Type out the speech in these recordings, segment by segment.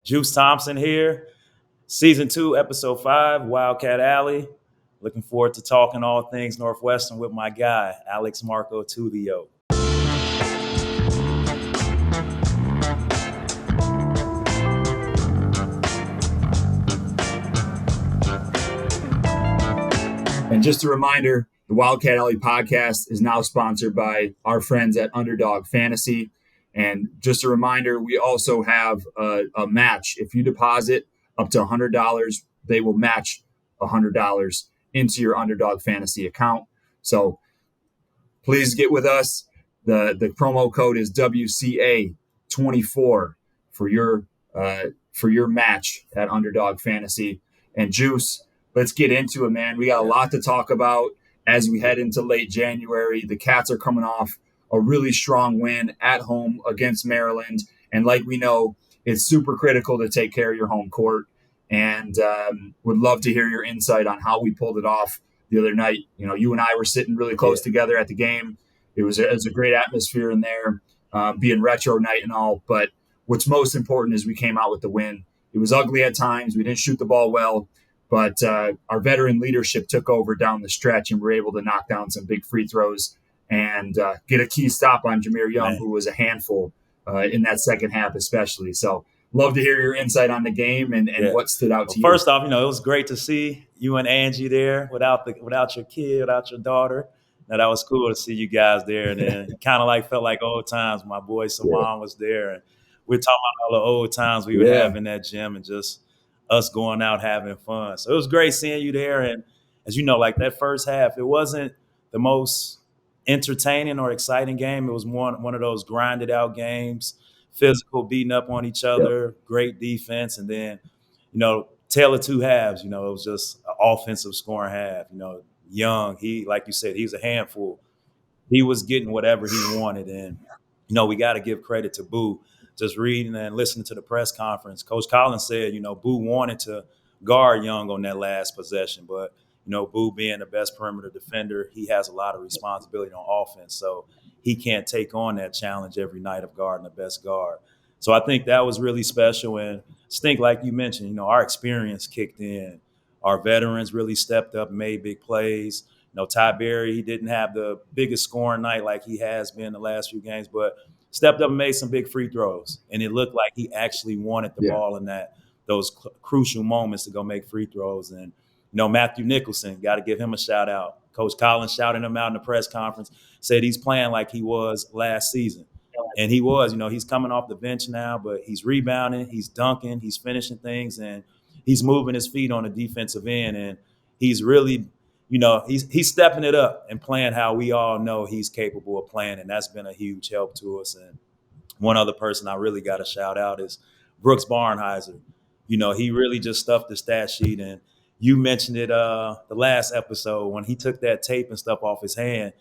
Juice Thompson here, Season 2, Episode 5, Wildcat Alley. Looking forward to talking all things Northwestern with my guy, Alex Marco Tulio. And just a reminder, the Wildcat Alley podcast is now sponsored by our friends at Underdog Fantasy. And just a reminder, we also have a match. If you deposit up to $100, they will match $100 into your Underdog Fantasy account. So please get with us. The promo code is WCA24 for your match at Underdog Fantasy. And Juice, let's get into it, man. We got a lot to talk about as we head into late January. The Cats are coming off a really strong win at home against Maryland. And like we know, it's super critical to take care of your home court. And would love to hear your insight on how we pulled it off the other night. You know, you and I were sitting really close together at the game. It was a great atmosphere in there, being retro night and all. But what's most important is we came out with the win. It was ugly at times. We didn't shoot the ball well. But our veteran leadership took over down the stretch and were able to knock down some big free throws and get a key stop on Jameer Young, who was a handful in that second half especially. So love to hear your insight on the game and what stood out to you. First off, it was great to see you and Angie there without your kid, without your daughter. Now, that was cool to see you guys there. And then it kind of felt like old times. My boy Sawan was there. And we're talking about all the old times we would have in that gym and just us going out having fun. So it was great seeing you there. And as you know, that first half, it wasn't the most entertaining or exciting game. It was one of those grinded out games, physical, beating up on each other, great defense. And then, tale of two halves, it was just an offensive scoring half. Young, he, like you said, he was a handful. He was getting whatever he wanted. And, we got to give credit to Boo. Just reading and listening to the press conference, Coach Collins said, Boo wanted to guard Young on that last possession. But, Boo being the best perimeter defender, he has a lot of responsibility on offense. So he can't take on that challenge every night of guarding the best guard. So I think that was really special. And Stink, like you mentioned, our experience kicked in. Our veterans really stepped up and made big plays. Ty Berry, he didn't have the biggest scoring night like he has been the last few games, but stepped up and made some big free throws. And it looked like he actually wanted the ball in those crucial moments to go make free throws. And, Matthew Nicholson, got to give him a shout out. Coach Collins shouting him out in the press conference, said he's playing like he was last season. And he was, he's coming off the bench now, but he's rebounding, he's dunking, he's finishing things, and he's moving his feet on the defensive end. And he's really, he's stepping it up and playing how we all know he's capable of playing. And that's been a huge help to us. And one other person I really got to shout out is Brooks Barnheiser. He really just stuffed the stat sheet. And you mentioned it the last episode when he took that tape and stuff off his hand.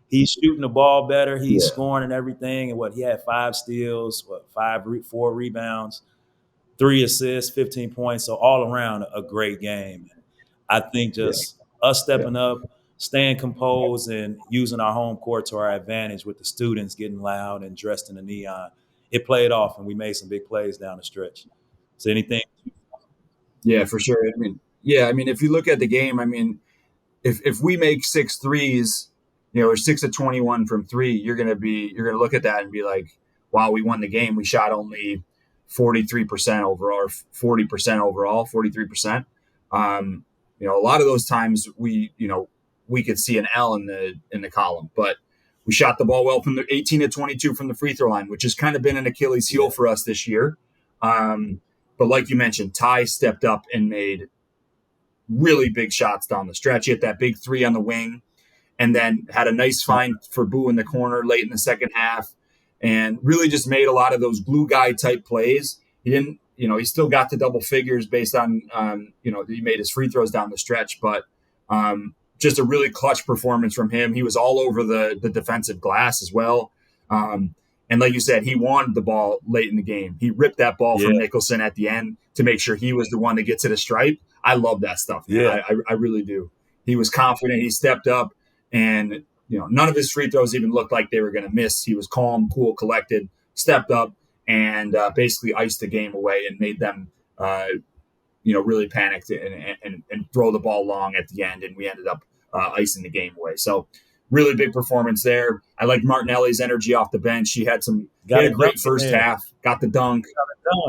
He's shooting the ball better. He's scoring and everything. And he had 5 steals, 4 rebounds, 3 assists, 15 points. So all around a great game. I think just us stepping up, staying composed, and using our home court to our advantage with the students getting loud and dressed in the neon. It played off, and we made some big plays down the stretch. So anything? Yeah, for sure. If you look at the game, if we make 6 threes, or 6 of 21 from 3, you're gonna look at that and be like, wow, we won the game. We shot only 43% overall, or 40% overall, 43%. A lot of those times we could see an L in the column, but we shot the ball well from the 18 to 22 from the free throw line, which has kind of been an Achilles heel for us this year. But like you mentioned, Ty stepped up and made really big shots down the stretch. He hit that big 3 on the wing, and then had a nice find for Boo in the corner late in the second half, and really just made a lot of those glue guy type plays. He didn't, he still got to double figures based on, he made his free throws down the stretch, but just a really clutch performance from him. He was all over the defensive glass as well. And like you said, he wanted the ball late in the game. He ripped that ball from Nicholson at the end to make sure he was the one to get to the stripe. I love that stuff. Yeah, I really do. He was confident. He stepped up, and none of his free throws even looked like they were going to miss. He was calm, cool, collected, stepped up, and basically iced the game away and made them, really panicked and throw the ball long at the end. And we ended up icing the game away. So really big performance there. I like Martinelli's energy off the bench. He had a great first half, got the dunk.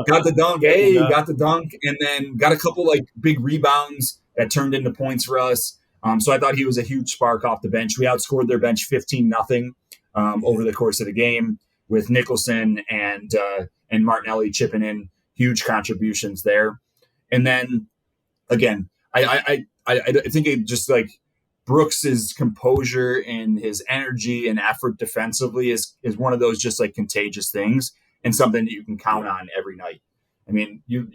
Got the dunk. Hey, got the dunk. And then got a couple like big rebounds that turned into points for us. So I thought he was a huge spark off the bench. We outscored their bench 15-0 over the course of the game with Nicholson and Martinelli chipping in huge contributions there. And then again, I think it just like Brooks's composure and his energy and effort defensively is one of those just like contagious things and something that you can count on every night. I mean, you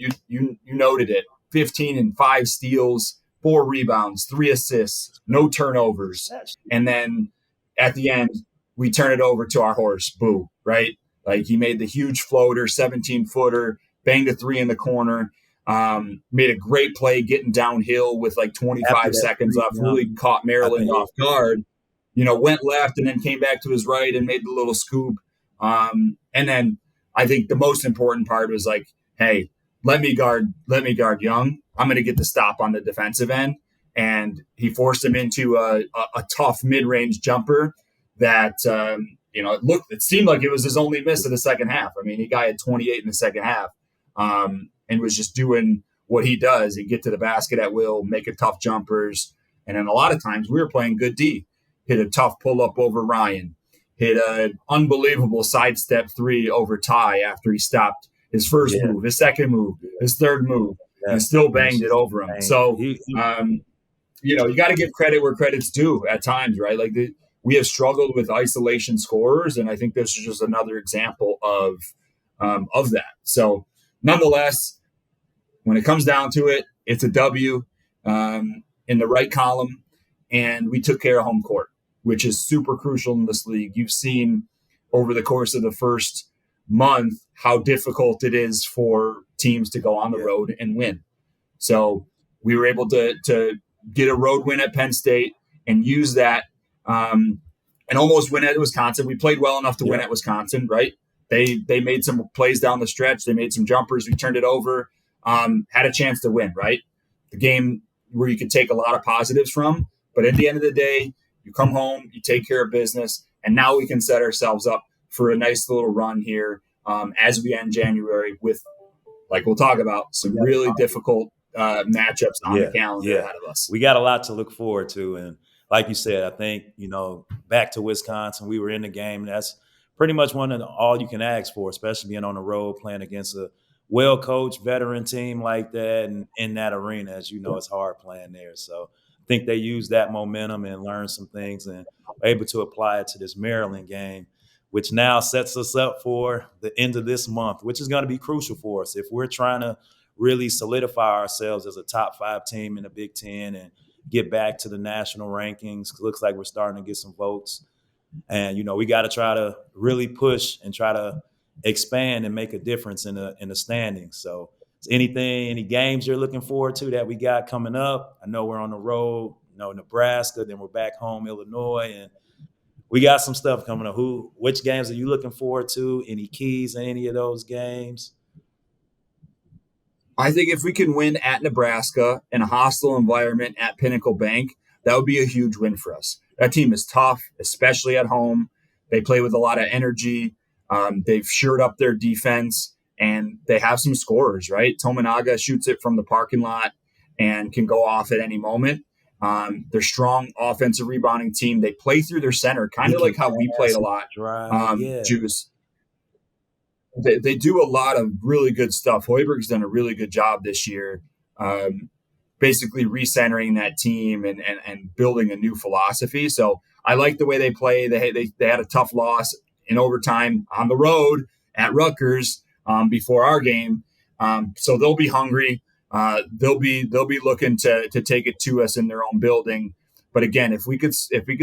noted it: 15 and 5 steals, 4 rebounds, 3 assists, no turnovers, and then at the end we turn it over to our horse, Boo. Right? Like he made the huge floater, 17-footer, banged a 3 in the corner. Made a great play getting downhill with like 25 seconds left, really caught Maryland off guard, went left and then came back to his right and made the little scoop. And then I think the most important part was like, hey, let me guard Young. I'm going to get the stop on the defensive end. And he forced him into a tough mid-range jumper that, it seemed like it was his only miss of the second half. I mean, he had 28 in the second half. And was just doing what he does and get to the basket at will, making tough jumpers. And then a lot of times we were playing good D. Hit a tough pull-up over Ryan. Hit an unbelievable sidestep 3 over Ty after he stopped his first move, his second move, his third move, and still banged it over him. So, you got to give credit where credit's due at times, right? Like we have struggled with isolation scorers, and I think this is just another example of that. So, nonetheless, when it comes down to it, it's a W in the right column, and we took care of home court, which is super crucial in this league. You've seen over the course of the first month how difficult it is for teams to go on the road and win. So we were able to get a road win at Penn State and use that and almost win at Wisconsin. We played well enough to win at Wisconsin, right? They made some plays down the stretch. They made some jumpers. We turned it over. Had a chance to win, right? The game where you could take a lot of positives from. But at the end of the day, you come home, you take care of business, and now we can set ourselves up for a nice little run here as we end January with, like we'll talk about, some really difficult matchups on the calendar ahead of us. We got a lot to look forward to. And like you said, I think, back to Wisconsin, we were in the game. That's pretty much one of all you can ask for, especially being on the road, playing against a well-coached veteran team like that and in that arena. As you know, it's hard playing there. So I think they used that momentum and learned some things and were able to apply it to this Maryland game, which now sets us up for the end of this month, which is going to be crucial for us. If we're trying to really solidify ourselves as a top 5 team in the Big Ten and get back to the national rankings, it looks like we're starting to get some votes. And, we got to try to really push and try to expand and make a difference in the standings. So any games you're looking forward to that we got coming up? I know we're on the road, Nebraska, then we're back home, Illinois, and we got some stuff coming up. Which games are you looking forward to? Any keys in any of those games? I think if we can win at Nebraska in a hostile environment at Pinnacle Bank, that would be a huge win for us. That team is tough, especially at home. They play with a lot of energy. They've shored up their defense, and they have some scorers, right? Tominaga shoots it from the parking lot and can go off at any moment. They're strong offensive rebounding team. They play through their center, kind of like how we played a lot. Juice. They do a lot of really good stuff. Hoiberg's done a really good job this year, basically recentering that team and building a new philosophy. So I like the way they play. They had a tough loss in overtime on the road at Rutgers before our game. So they'll be hungry. They'll be looking to take it to us in their own building. But again, if we could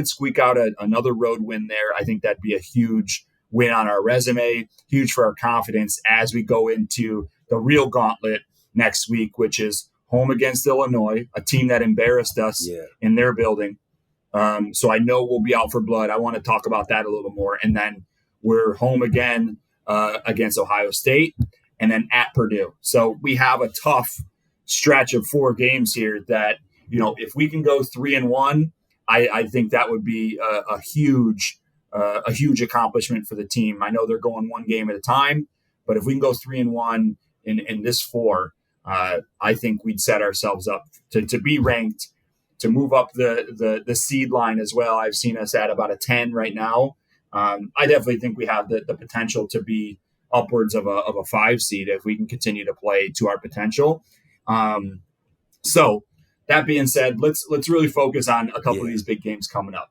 squeak out another road win there, I think that'd be a huge win on our resume, huge for our confidence as we go into the real gauntlet next week, which is home against Illinois, a team that embarrassed us in their building. So I know we'll be out for blood. I want to talk about that a little more. And then we're home again against Ohio State, and then at Purdue. So we have a tough stretch of 4 games here that, if we can go 3-1, I think that would be a huge accomplishment for the team. I know they're going 1 game at a time, but if we can go 3-1 in this 4, I think we'd set ourselves up to be ranked, to move up the seed line as well. I've seen us at about a 10 right now. I definitely think we have the potential to be upwards of a 5 seed if we can continue to play to our potential. So that being said, let's really focus on a couple of these big games coming up.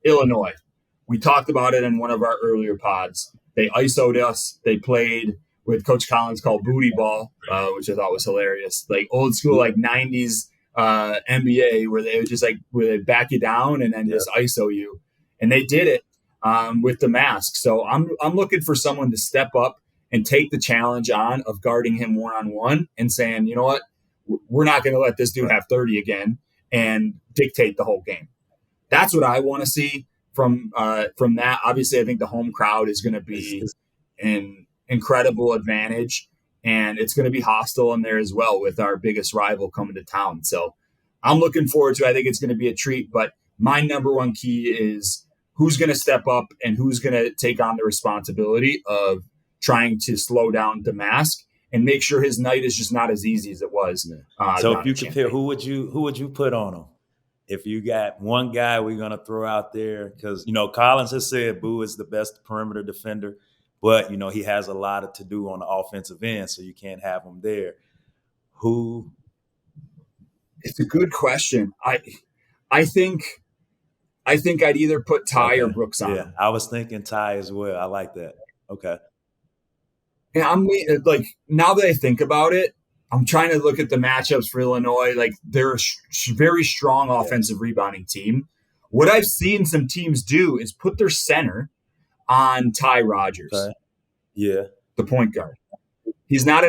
Illinois, we talked about it in one of our earlier pods. They ISO'd us. They played with Coach Collins called booty ball, which I thought was hilarious. Like old school, like 90s NBA, where they would just where they back you down and then just ISO you. And they did it with the mask. So I'm looking for someone to step up and take the challenge on of guarding him one-on-one and saying, you know what, we're not going to let this dude have 30 again and dictate the whole game. That's what I want to see from that. Obviously, I think the home crowd is going to be an incredible advantage, and it's going to be hostile in there as well with our biggest rival coming to town. So I'm looking forward to it. I think it's going to be a treat, but my number one key is who's going to step up and who's going to take on the responsibility of trying to slow down Damask and make sure his night is just not as easy as it was. So if you compare, who would you put on him? If you got one guy we're going to throw out there, because, Collins has said Boo is the best perimeter defender, but, he has a lot to do on the offensive end, so you can't have him there. Who? It's a good question. I think I'd either put Ty or Brooks on. Yeah, I was thinking Ty as well. I like that. Okay. Yeah, I'm like, now that I think about it, I'm trying to look at the matchups for Illinois. Like, they're a very strong offensive rebounding team. What I've seen some teams do is put their center on Ty Rodgers. Okay. Yeah. The point guard. He's not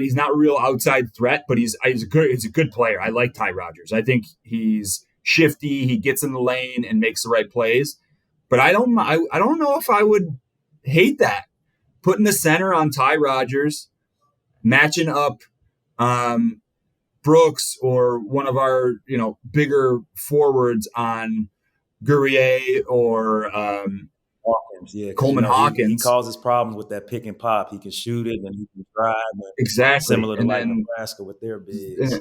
he's not a real outside threat, but he's a good player. I like Ty Rodgers. I think he's shifty. He gets in the lane and makes the right plays. But I don't know if I would hate that. Putting the center on Ty Rodgers, matching up Brooks or one of our bigger forwards on Guerrier or Hawkins, Coleman Hawkins. He causes problems with that pick and pop. He can shoot it and he can drive. Exactly, similar to Nebraska with their bigs.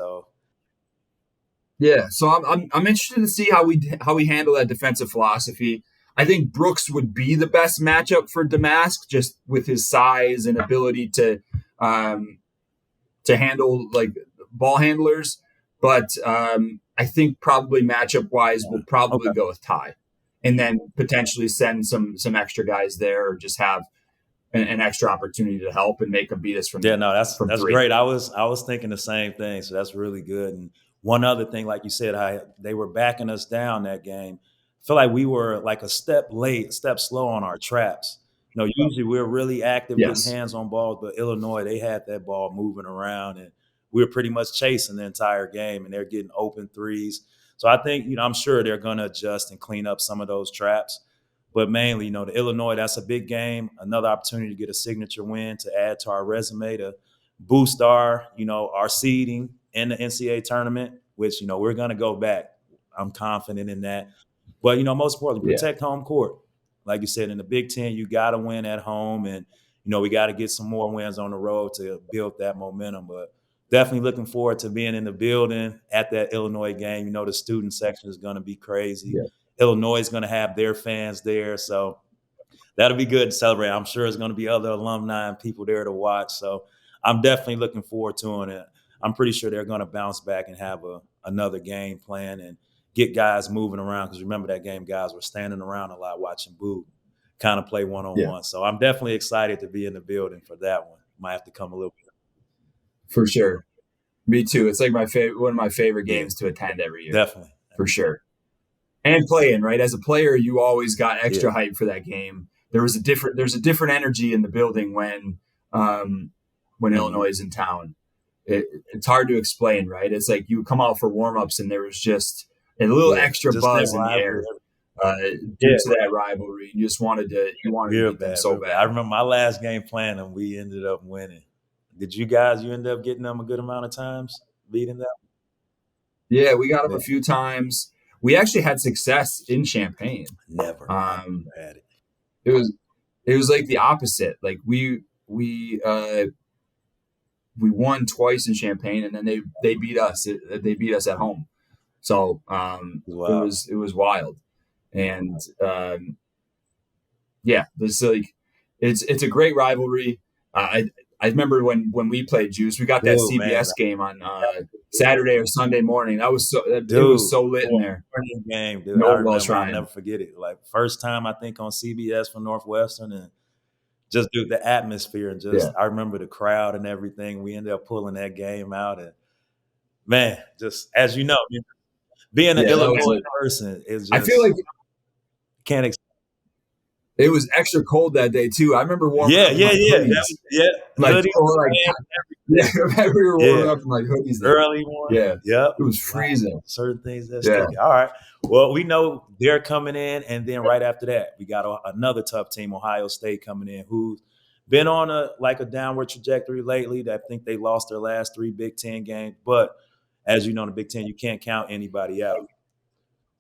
So I'm interested to see how we handle that defensive philosophy. I think Brooks would be the best matchup for Damask, just with his size and ability to handle like ball handlers. But I think probably matchup wise, we'll probably go with Ty, and then potentially send some extra guys there, or just have an extra opportunity to help and make them beat us from. Yeah, no, that's great. I was thinking the same thing, so that's really good. And one other thing, like you said, they were backing us down that game. I feel like we were like a step slow on our traps. Usually we're really active getting hands on balls, but Illinois, they had that ball moving around and we were pretty much chasing the entire game, and they're getting open threes. So I think, I'm sure they're going to adjust and clean up some of those traps. But mainly, the Illinois, that's a big game, another opportunity to get a signature win to add to our resume to boost our seeding in the NCAA tournament, which, we're going to go back. I'm confident in that. But, most importantly, protect home court. Like you said, in the Big Ten, you got to win at home. And, we got to get some more wins on the road to build that momentum. But definitely looking forward to being in the building at that Illinois game. The student section is going to be crazy. Yeah. Illinois is going to have their fans there. So that'll be good to celebrate. I'm sure there's going to be other alumni and people there to watch. So I'm definitely looking forward to it. I'm pretty sure they're going to bounce back and have another game plan and get guys moving around, because remember that game, guys were standing around a lot watching Boo kind of play one-on-one. Yeah. So I'm definitely excited to be in the building for that one. Might have to come a little bit. For sure. Me too. It's like one of my favorite games to attend every year. Definitely. For sure. And playing, right? As a player, you always got extra hype for that game. There's a different energy in the building when Illinois is in town. It's hard to explain, right? It's like you come out for warm-ups and there was just a little extra buzz in the air. due to that rivalry. You just wanted to beat them so real bad. I bad. remember my last game playing them. We ended up winning. Did you guys? You end up getting them a good amount of times, beating them? Yeah, we got them Yeah. a few times. We actually had success in Champaign. Never had it. It was like the opposite. Like we won twice in Champaign, and then they beat us. They beat us at home. So Wow. it was wild, and yeah, this like it's a great rivalry. I remember when we played Juice, we got that Dude, CBS man. game on Saturday or Sunday morning. That was it Dude, was so lit in there. morning game, dude. The I old Wells remember. I'll Shrine. never forget it. Like first time I think on CBS for Northwestern, and just dude, the atmosphere and just Yeah. I remember the crowd and everything. We ended up pulling that game out, and man, just as you know, being an Yeah, that was Illinois lit. person is I just feel like can't. it was extra cold that day too. I remember warming up in like hoodies. Like, Hoodies, or like, yeah, I remember we were warming yeah. up in like hoodies there. Early morning. Yeah. Yep. It was freezing. Certain things that Yeah. stick. All right. Well, we know they're coming in, and then right after that, we got another tough team, Ohio State, coming in, who's been on a downward trajectory lately. I think they lost their last 3 Big Ten games, but as you know, in the Big Ten, you can't count anybody out.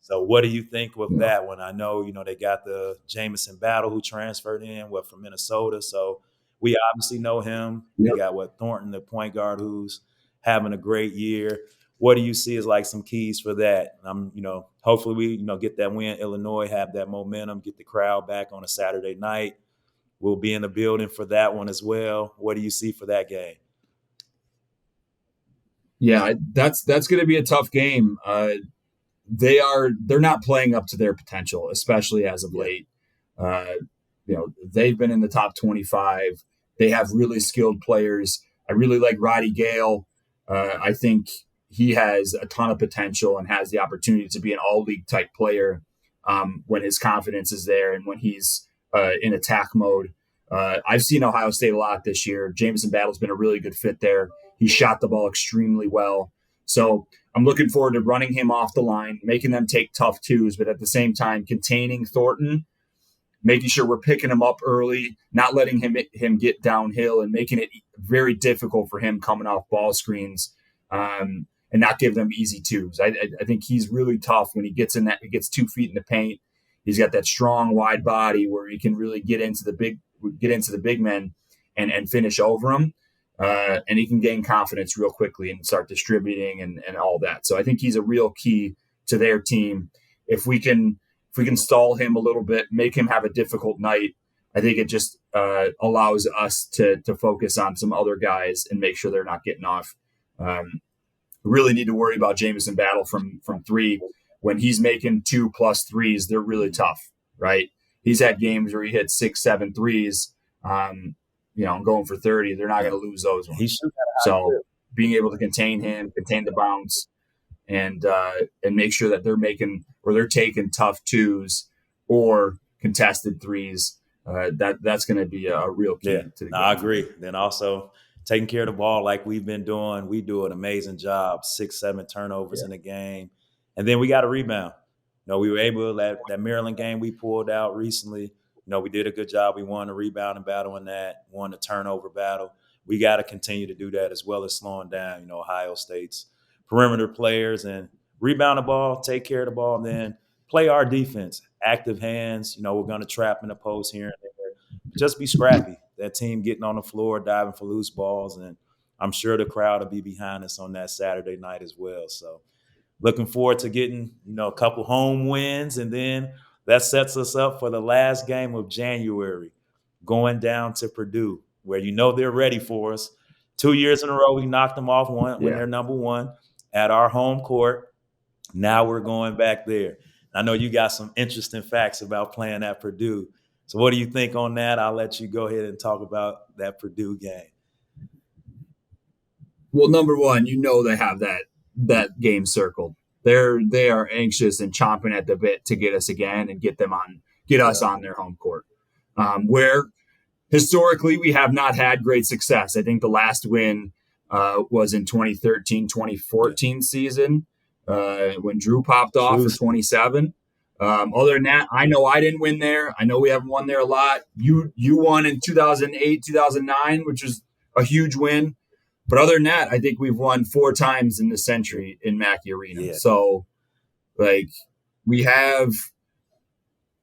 So what do you think with Yeah. that one? I know, they got the Jamison Battle who transferred in, from Minnesota. So we obviously know him. Yep. We got Thornton, the point guard, who's having a great year. What do you see as like some keys for that? Hopefully we, get that win. Illinois have that momentum, get the crowd back on a Saturday night. We'll be in the building for that one as well. What do you see for that game? Yeah, that's going to be a tough game. They're not playing up to their potential, especially as of late. They've been in the top 25. They have really skilled players. I really like Roddy Gale. I think he has a ton of potential and has the opportunity to be an all-league type player when his confidence is there and when he's in attack mode. I've seen Ohio State a lot this year. Jamison Battle's been a really good fit there. He shot the ball extremely well. So I'm looking forward to running him off the line, making them take tough twos, but at the same time containing Thornton, making sure we're picking him up early, not letting him get downhill, and making it very difficult for him coming off ball screens, and not give them easy twos. I think he's really tough when he gets 2 feet in the paint. He's got that strong, wide body where he can really get into the big men and finish over them. And he can gain confidence real quickly and start distributing and all that. So I think he's a real key to their team. If we can stall him a little bit, make him have a difficult night, I think it just allows us to focus on some other guys and make sure they're not getting off. Really need to worry about Jamison Battle from 3. When he's making 2+ threes, they're really tough, right? He's had games where he hits 6, 7 threes. Going for 30, they're not going to lose those ones. So being able to contain him, contain the bounce, and make sure that they're taking tough twos or contested threes, that's going to be a real key to the game. I agree. Then also taking care of the ball like we've been doing. We do an amazing job, 6, 7 turnovers in the game. And then we got a rebound. We were able, that Maryland game we pulled out recently, we did a good job. We won the rebounding battle in that, won the turnover battle. We got to continue to do that as well as slowing down, Ohio State's perimeter players and rebound the ball, take care of the ball, and then play our defense. Active hands, we're going to trap in the post here and there. Just be scrappy. That team getting on the floor, diving for loose balls, and I'm sure the crowd will be behind us on that Saturday night as well. So looking forward to getting, a couple home wins, and then that sets us up for the last game of January, going down to Purdue, where they're ready for us. 2 years in a row, we knocked them off when they're number 1 at our home court. Now we're going back there. I know you got some interesting facts about playing at Purdue. So what do you think on that? I'll let you go ahead and talk about that Purdue game. Well, number one, they have that game circled. They are anxious and chomping at the bit to get us again and get us on their home court. Where historically we have not had great success. I think the last win was in 2013-2014 season when Drew popped off for 27. Other than that, I know I didn't win there. I know we haven't won there a lot. You won in 2008, 2009, which was a huge win. But other than that, I think we've won 4 times in this century in Mackey Arena. Yeah. So, like, we have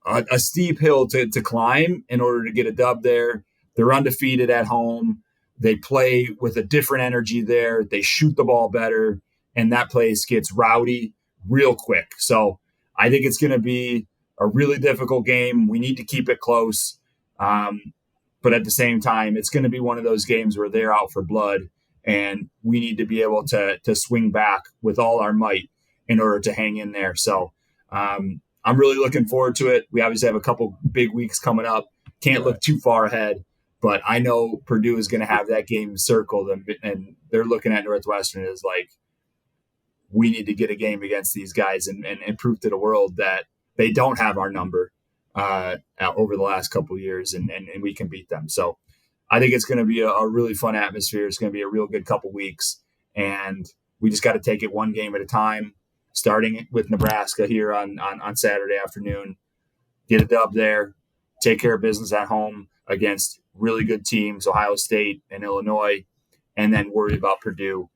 a steep hill to climb in order to get a dub there. They're undefeated at home. They play with a different energy there. They shoot the ball better, and that place gets rowdy real quick. So I think it's going to be a really difficult game. We need to keep it close. But at the same time, it's going to be one of those games where they're out for blood, and we need to be able to swing back with all our might in order to hang in there. So I'm really looking forward to it. We obviously have a couple big weeks coming up. Can't look too far ahead, but I know Purdue is going to have that game circled, and they're looking at Northwestern as like, we need to get a game against these guys and prove to the world that they don't have our number over the last couple of years, and we can beat them. So I think it's going to be a really fun atmosphere. It's going to be a real good couple weeks, and we just got to take it one game at a time, starting with Nebraska here on Saturday afternoon. Get a dub there, take care of business at home against really good teams, Ohio State and Illinois, and then worry about Purdue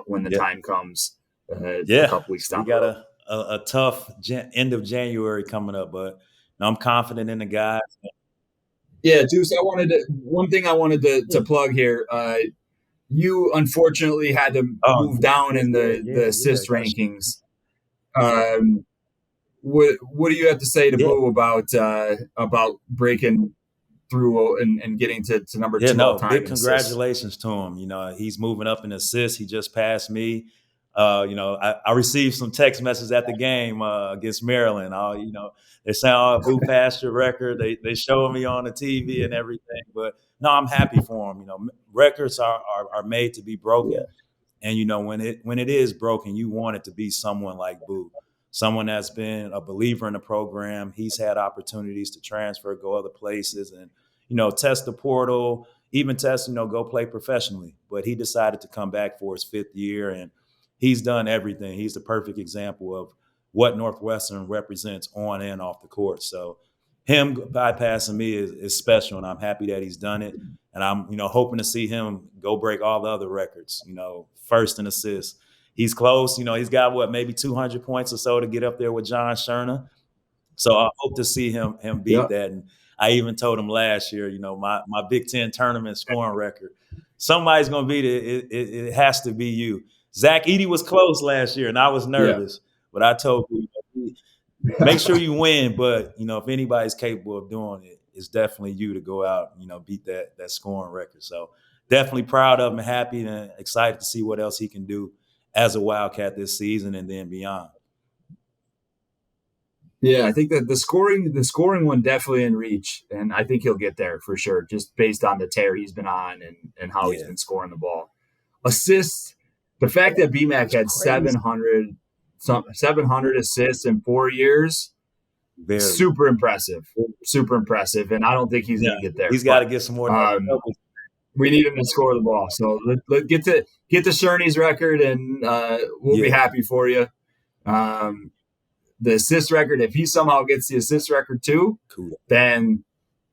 when the time comes a couple weeks down. We got a tough end of January coming up, but I'm confident in the guys. Yeah, Deuce, one thing I wanted to plug here. You unfortunately had to move down in the assist rankings. What do you have to say to Boo about breaking through and getting to number 2 all time? Big congratulations to him. He's moving up in assists. He just passed me. I received some text messages at the game against Maryland. They're saying, Boo passed your record. They showing me on the TV and everything. But no, I'm happy for him. Records are made to be broken. Yeah. And, when it is broken, you want it to be someone like Boo, someone that's been a believer in the program. He's had opportunities to transfer, go other places, and, test the portal, even test, go play professionally. But he decided to come back for his 5th year, and he's done everything. He's the perfect example of what Northwestern represents on and off the court. So him bypassing me is special, and I'm happy that he's done it. And I'm, hoping to see him go break all the other records, first in assists. He's close. He's got, maybe 200 points or so to get up there with John Scherner. So I hope to see him beat that. And I even told him last year, my Big Ten tournament scoring record, somebody's going to beat it. It has to be you. Zach Edey was close last year, and I was nervous. But I told you, make sure you win. But, if anybody's capable of doing it, it's definitely you to go out and, beat that scoring record. So definitely proud of him and happy and excited to see what else he can do as a Wildcat this season and then beyond. Yeah, I think that the scoring one definitely in reach, and I think he'll get there for sure, just based on the tear he's been on and how he's been scoring the ball. Assists, the fact that BMAC had 700 assists in 4 years, super impressive, and I don't think he's going to get there. He's got to get some more. We need him to score the ball. So let's get to Cerny's record, and we'll be happy for you. The assist record, if he somehow gets the assist record too, then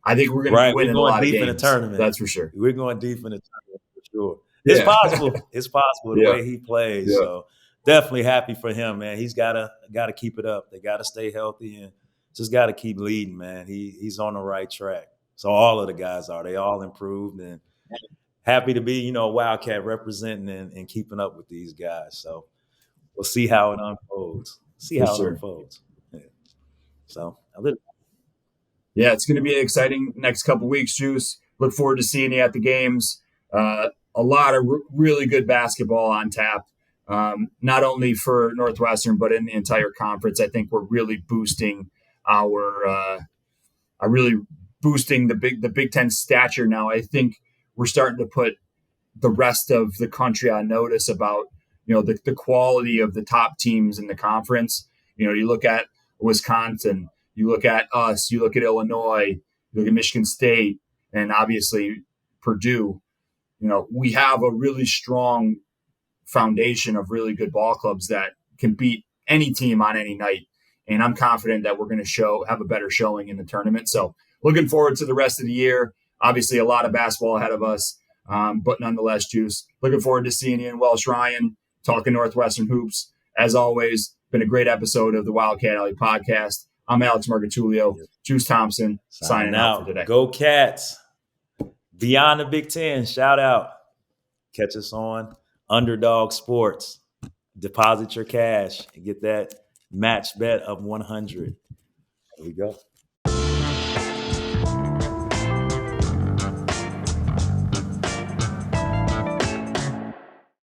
I think we're going to win a lot of games. In the tournament. That's for sure. We're going deep in the tournament for sure. It's possible. It's possible the way he plays. Yeah. So definitely happy for him, man. He's got to keep it up. They got to stay healthy and just got to keep leading, man. He's on the right track. So all of the guys are. They all improved, and happy to be, a Wildcat representing and keeping up with these guys. So we'll see how it unfolds. It unfolds. Yeah. So it's going to be an exciting next couple weeks, Juice. Look forward to seeing you at the games. A lot of really good basketball on tap, not only for Northwestern but in the entire conference. I think we're really boosting the Big Ten stature now. I think we're starting to put the rest of the country on notice about the quality of the top teams in the conference. You look at Wisconsin, you look at us, you look at Illinois, you look at Michigan State, and obviously Purdue. We have a really strong foundation of really good ball clubs that can beat any team on any night. And I'm confident that we're going to have a better showing in the tournament. So looking forward to the rest of the year. Obviously, a lot of basketball ahead of us, but nonetheless, Juice, looking forward to seeing you in Welsh Ryan, talking Northwestern hoops. As always, been a great episode of the Wildcat Alley podcast. I'm Alex Margatulio, Juice Thompson, signing out for today. Go Cats. Beyond the Big Ten, shout out. Catch us on Underdog Sports. Deposit your cash and get that match bet of 100. There we go.